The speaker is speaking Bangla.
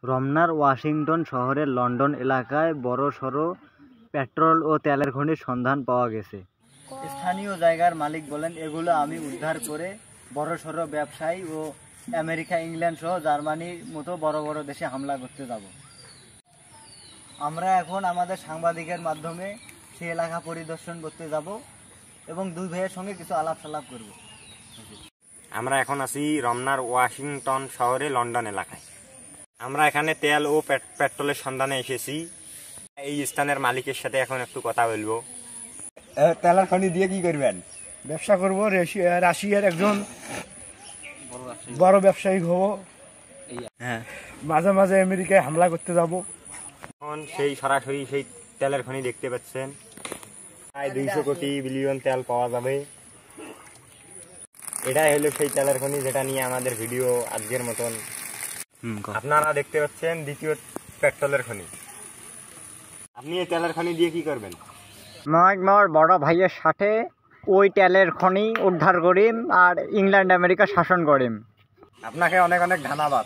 রমনার ওয়াশিংটন শহরের লন্ডন এলাকায় বড়সড় পেট্রোল ও তেলের খনির সন্ধান পাওয়া গেছে। স্থানীয় জায়গার মালিক বলেন, এগুলো আমি উদ্ধার করে বড়সড় ব্যবসায়ী ও আমেরিকা, ইংল্যান্ড সহ জার্মানির মতো বড় বড় দেশে হামলা করতে যাব। আমরা এখন আমাদের সাংবাদিকের মাধ্যমে সেই এলাকা পরিদর্শন করতে যাব এবং দুই ভাইয়ের সঙ্গে কিছু আলাপ সালাপ করব। আমরা এখন আছি রমনার ওয়াশিংটন শহরে লন্ডন এলাকায়। আমরা এখানে তেল ও পেট্রোলের সন্ধানে এসেছি। এই স্থানের মালিকের সাথে এখন একটু কথা বলবো। তেলের খনি দিয়ে কি করবেন? ব্যবসা করবো। রাশিয়ার একজন বড় ব্যবসায়ী হব। হ্যাঁ, মাঝে মাঝে আমেরিকায় হামলা করতে যাব। এখন সেই সরাসরি সেই তেলের খনি দেখতে পাচ্ছেন। প্রায় 200 কোটি বিলিয়ন তেল পাওয়া যাবে। এটাই হলো সেই তেলের খনি যেটা নিয়ে আমাদের ভিডিও আজকের মতন। আপনারা দেখতে পাচ্ছেন দ্বিতীয় পেট্রোলের খনি। আপনি এই তেলের খনি দিয়ে কি করবেন? আমার বড় ভাইয়ের সাথে ওই তেলের খনি উদ্ধার করিম আর ইংল্যান্ড আমেরিকা শাসন করিম। আপনাকে অনেক অনেক ধন্যবাদ।